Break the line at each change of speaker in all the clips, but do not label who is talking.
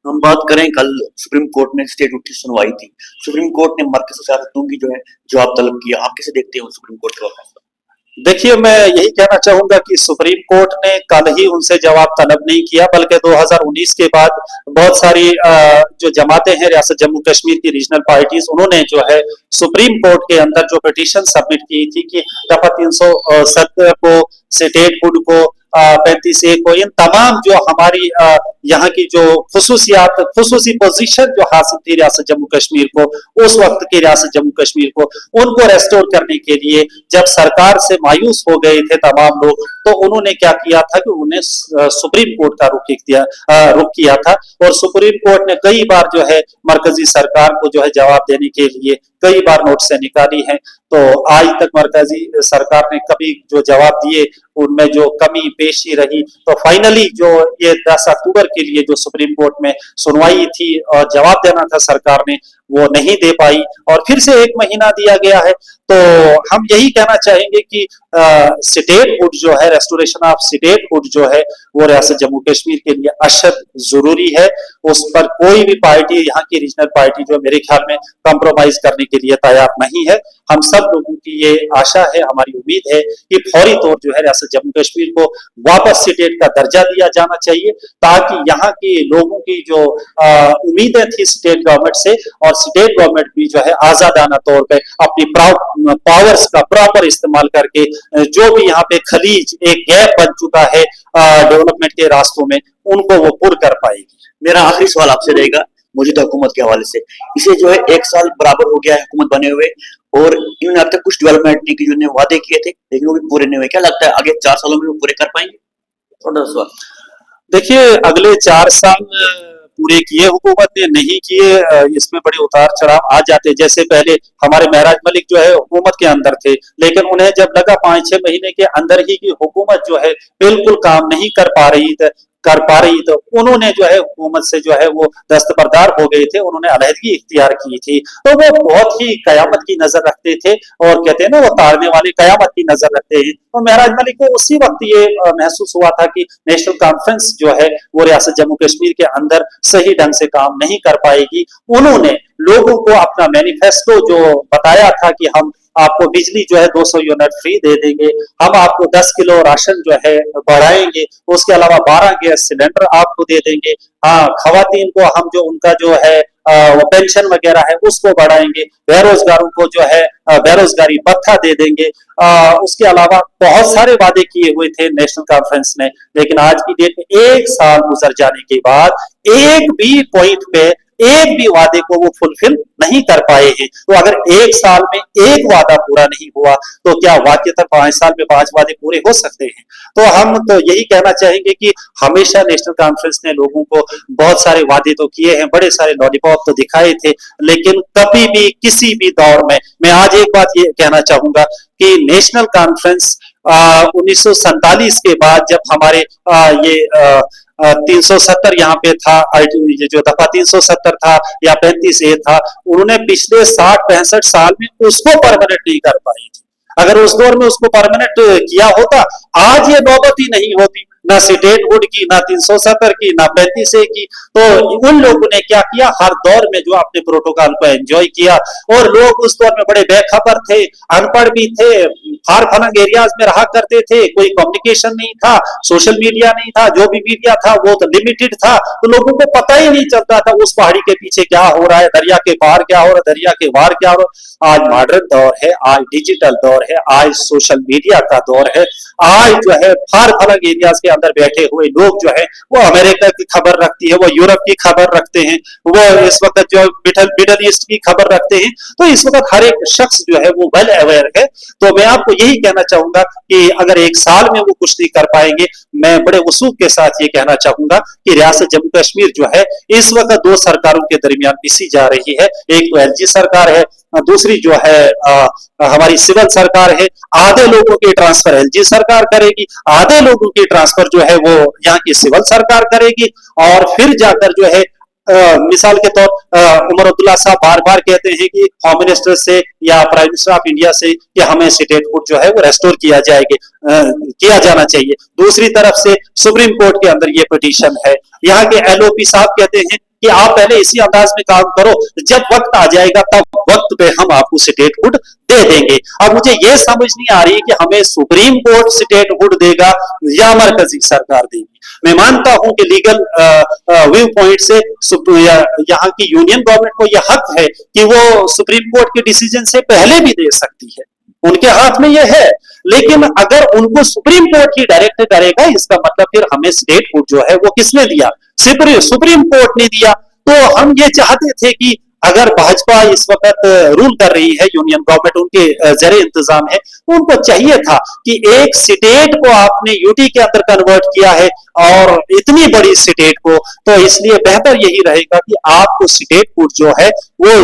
हम बात करें कल सुप्रीम कोर्ट में स्टेट की सुनवाई थी। सुप्रीम कोर्ट ने मरकज़ से सियासतों की जो है जवाब तलब किया। आप कैसे देखते हो सुप्रीम कोर्ट का फैसला?
देखिए, मैं यही कहना चाहूँगा कि सुप्रीम कोर्ट ने कल ही उनसे जवाब तलब नहीं किया, बल्कि 2019 के बाद बहुत सारी जो जमातें हैं रियासत जम्मू कश्मीर की रीजनल पार्टीज, उन्होंने जो है सुप्रीम कोर्ट के अंदर जो पिटीशन सबमिट की थी कि दफा 370 को, स्टेट हुड को, 35A को, इन तमाम जो हमारी यहाँ की जो खसूसियात, खसूसी पोजीशन जो हासिल थी रियासत जम्मू कश्मीर को, उस वक्त की रियासत जम्मू कश्मीर को, उनको रेस्टोर करने के लिए जब सरकार से मायूस हो गए थे तमाम लोग, तो उन्होंने क्या किया था कि उन्हें सुप्रीम कोर्ट का रुख किया था। और सुप्रीम कोर्ट ने कई बार जो है मरकजी सरकार को जो है जवाब देने के लिए कई बार नोटिस निकाली है। तो आज तक मरकजी सरकार ने कभी जो जवाब दिए उनमें जो कमी पेशी रही, तो फाइनली जो ये 10 अक्टूबर के लिए जो सुप्रीम कोर्ट में सुनवाई थी और जवाब देना था सरकार ने, वो नहीं दे पाई और फिर से 1 महीना दिया गया है। तो हम यही कहना चाहेंगे कि स्टेट हुड जो है, रेस्टोरेशन ऑफ स्टेट हुड जो है, वो रियासत जम्मू कश्मीर के लिए अशद जरूरी है। उस पर कोई भी पार्टी, यहाँ की रीजनल पार्टी जो मेरे ख्याल में कंप्रोमाइज करने के लिए तैयार नहीं है। हम सब लोगों की ये आशा है, हमारी उम्मीद है कि फौरी तौर जो है रियासत जम्मू कश्मीर को वापस स्टेट का दर्जा दिया जाना चाहिए, ताकि यहाँ के लोगों की जो उम्मीदें थी स्टेट गवर्नमेंट से, और स्टेट गवर्नमेंट भी जो है आजादाना तौर पे अपनी पावर्स का प्रॉपर इस्तेमाल करके जो भी यहाँ पे खलीज एक गैप बन चुका है डेवलपमेंट के रास्तों में, उनको वो पूर्ण कर पाएगी।
मेरा आखिरी सवाल आपसे रहेगा मौजूदा हुकूमत के हवाले से। इसे जो है 1 साल बराबर हो गया है हुकूमत बने हुए, और इन्होंने अब तक कुछ डेवलपमेंट नहीं की, जो वादे किए थे लेकिन वो भी पूरे नहीं हुए। क्या लगता है आगे 4 सालों में वो पूरे कर पाएंगे? थोड़ा सा सवाल।
देखिए, अगले 4 साल पूरे किए हुकूमत ने, नहीं किए, इसमें बड़े उतार चढ़ाव आ जाते। जैसे पहले हमारे महराज मलिक जो है हुकूमत के अंदर थे, लेकिन उन्हें जब लगा 5-6 महीने के अंदर ही की हुकूमत जो है बिल्कुल काम नहीं कर पा रही, तो उन्होंने जो है हुकूमत से जो है वो दस्तबरदार हो गए थे, उन्होंने अलहदगी इख्तियार की थी। तो वो बहुत ही कयामत की नजर रखते थे, और कहते हैं ना, वो तारने वाले कयामत की नजर रखते हैं। तो महराज मलिक को उसी वक्त ये महसूस हुआ था कि नेशनल कॉन्फ्रेंस जो है वो रियासत जम्मू कश्मीर के अंदर सही ढंग से काम नहीं कर पाएगी। उन्होंने लोगों को अपना मैनिफेस्टो जो बताया था कि हम आपको बिजली जो है 200 यूनिट फ्री दे देंगे, हम आपको 10 किलो राशन जो है बढ़ाएंगे, उसके अलावा 12 गैस सिलेंडर आपको दे देंगे, हाँ, खवातीन को हम जो उनका जो है वो पेंशन वगैरह है उसको बढ़ाएंगे, बेरोजगारों को जो है बेरोजगारी भत्ता दे देंगे। उसके अलावा बहुत सारे वादे किए हुए थे नेशनल कॉन्फ्रेंस ने, लेकिन आज की डेट में 1 साल गुजर जाने के बाद एक भी पॉइंट पे, एक भी वादे को वो फुलफिल नहीं कर पाए हैं। तो अगर 1 साल में एक वादा पूरा नहीं हुआ, तो क्या वाकई 5 साल में 5 वादे पूरे हो सकते हैं? तो हम तो यही कहना चाहेंगे कि हमेशा नेशनल कॉन्फ्रेंस ने लोगों को बहुत सारे वादे तो किए हैं, बड़े सारे लॉलीपॉप तो दिखाए थे, लेकिन कभी भी किसी भी दौर में, मैं आज एक बात ये कहना चाहूंगा कि नेशनल कॉन्फ्रेंस 1947 के बाद जब हमारे ये 370 यहाँ पे था, ये जो दफा 370 था या 35A था, उन्होंने पिछले 60-65 साल में उसको परमानेंट नहीं कर पाई थी। अगर उस दौर में उसको परमानेंट किया होता, आज ये नौबत ही नहीं होती, ना स्टेट हुड की, ना 370 की, ना 35A की। तो उन लोगों ने क्या किया, हर दौर में जो अपने प्रोटोकॉल को एंजॉय किया, और लोग उस दौर में बड़े बेखबर थे, अनपढ़ भी थे, फार फलंग एरियाज में रहा करते थे, कोई कम्युनिकेशन नहीं था, सोशल मीडिया नहीं था, जो भी मीडिया था वो तो लिमिटेड था, तो लोगों को पता ही नहीं चलता था उस पहाड़ी के पीछे क्या हो रहा है, दरिया के पार क्या हो रहा है, दरिया के पार क्या हो रहा है। आज मॉडर्न दौर है, आज डिजिटल दौर है, आज सोशल मीडिया का दौर है, आज जो है फार फलंग एरियाज के अंदर बैठे हुए लोग जो है वो अमेरिका की खबर रखती है, वो यूरोप की खबर रखते हैं, वो इस वक्त जो मिडल ईस्ट की खबर रखते हैं। तो इस वक्त हर एक शख्स जो है वो वेल अवेयर है। तो मैं आपको यही कहना चाहूंगा कि अगर 1 साल में वो कुछ नहीं कर पाएंगे, मैं बड़े उसूल के साथ ये कहना चाहूंगा कि रियासत जम्मू कश्मीर जो है इस वक्त 2 सरकारों के दरमियान पिसी जा रही है। एक तो एलजी सरकार है, दूसरी जो है हमारी सिविल सरकार है। आधे लोगों के ट्रांसफर एलजी सरकार करेगी, आधे लोगों की ट्रांसफर जो है वो यहाँ की सिविल सरकार करेगी, और फिर जाकर जो है मिसाल के तौर उमर अब्दुल्ला साहब बार बार कहते हैं कि होम मिनिस्टर से या प्राइम मिनिस्टर ऑफ इंडिया से कि हमें स्टेट हुड जो है वो रेस्टोर किया जाना चाहिए। दूसरी तरफ से सुप्रीम कोर्ट के अंदर ये पिटीशन है, यहाँ के एलओपी साहब कहते हैं कि आप पहले इसी अंदाज में काम करो, जब वक्त आ जाएगा तब वक्त पे हम आपको स्टेटहुड दे देंगे। अब मुझे ये समझ नहीं आ रही कि हमें सुप्रीम कोर्ट स्टेटहुड देगा या मरकजी सरकार देगी। मैं मानता हूं कि लीगल व्यू पॉइंट से यहाँ की यूनियन गवर्नमेंट को यह हक है कि वो सुप्रीम कोर्ट के डिसीजन से पहले भी दे सकती है, उनके हाथ में यह है। लेकिन अगर उनको सुप्रीम कोर्ट ही डायरेक्ट करेगा, इसका मतलब फिर हमें स्टेटहुड जो है वो किसने दिया? सुप्रीम कोर्ट ने दिया। तो हम ये चाहते थे कि अगर भाजपा इस वक्त रूल कर रही है, यूनियन गवर्नमेंट उनके जरे इंतजाम है, तो उनको चाहिए था कि एक स्टेट को आपने यूटी के अंदर कन्वर्ट किया है और इतनी बड़ी स्टेट को, तो इसलिए बेहतर यही रहेगा कि आपको स्टेटहुड जो है वो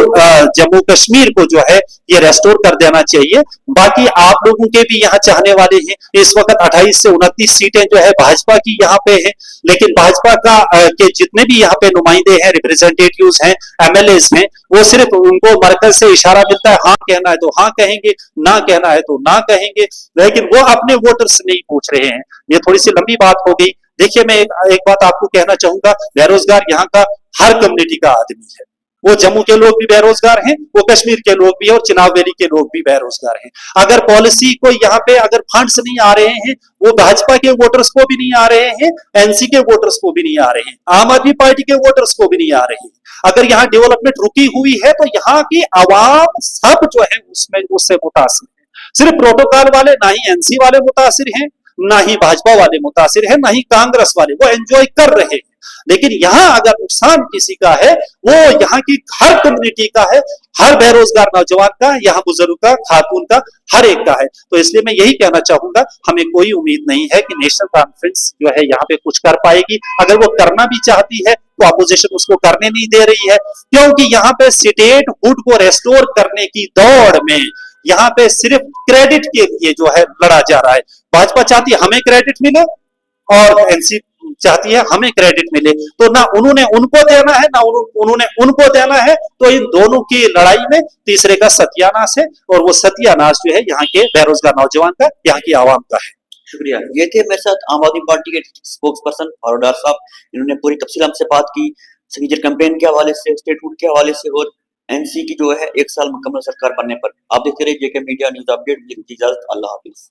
जम्मू कश्मीर को जो है ये रेस्टोर कर देना चाहिए। बाकी आप लोगों के भी यहाँ चाहने वाले हैं, इस वक्त 28 से 29 सीटें जो है भाजपा की यहाँ पे है, लेकिन भाजपा का के जितने भी यहाँ पे नुमाइंदे हैं, रिप्रेजेंटेटिव्स हैं, एमएलएस हैं, वो सिर्फ उनको मरकज से इशारा मिलता है, हाँ कहना है तो हाँ कहेंगे, ना कहना है तो ना कहेंगे, लेकिन वो अपने वोटर से नहीं पूछ रहे हैं। ये थोड़ी सी लंबी बात हो गई। देखिए, मैं एक बात आपको कहना चाहूंगा, बेरोजगार यहाँ का हर कम्युनिटी का आदमी है। वो जम्मू के लोग भी बेरोजगार हैं, वो कश्मीर के लोग भी और चिनाब वैली के लोग भी बेरोजगार हैं। अगर पॉलिसी को यहाँ पे अगर फंड्स नहीं आ रहे हैं, वो भाजपा के वोटर्स को भी नहीं आ रहे हैं, एनसी के वोटर्स को भी नहीं आ रहे हैं, आम आदमी पार्टी के वोटर्स को भी नहीं आ रहे हैं। अगर यहाँ डेवलपमेंट रुकी हुई है तो यहाँ की आवाम सब जो है उसमें उससे मुतासिर है। सिर्फ प्रोटोकॉल वाले, ना ही एनसी वाले मुतासिर हैं, ना ही भाजपा वाले मुतासिर हैं, ना ही कांग्रेस वाले, वो एंजॉय कर रहे हैं। लेकिन यहाँ अगर नुकसान किसी का है, वो यहाँ की हर कम्युनिटी का है, हर बेरोजगार नौजवान का, यहाँ बुजुर्ग का, खातून का, हर एक का है। तो इसलिए मैं यही कहना चाहूंगा, हमें कोई उम्मीद नहीं है कि नेशनल कॉन्फ्रेंस जो है यहाँ पे कुछ कर पाएगी। अगर वो करना भी चाहती है तो अपोजिशन उसको करने नहीं दे रही है, क्योंकि यहाँ पे स्टेटहुड को रेस्टोर करने की दौड़ में यहाँ पे सिर्फ क्रेडिट के लिए जो है लड़ा जा रहा है। भाजपा चाहती है हमें क्रेडिट मिले और एनसी चाहती है हमें क्रेडिट मिले, तो ना उन्होंने उनको देना है, ना उन्होंने उनको देना है। तो इन दोनों की लड़ाई में तीसरे का सत्यानाश है, और वो सत्यानाश जो है यहाँ के बेरोजगार नौजवान का, यहाँ की आवाम का है।
शुक्रिया। ये थे मेरे साथ आम आदमी पार्टी के स्पोक्स पर्सन फारूक साहब। इन्होंने पूरी तफसील हमसे बात की, सिग्नेचर कैंपेन के हवाले से, स्टेटहुड के हवाले से और एनसी की जो है 1 साल मुकम्मल सरकार बनने पर। आप देखते रहिए जेके मीडिया न्यूज अपडेट। इजाजत, अल्लाह हाफिज।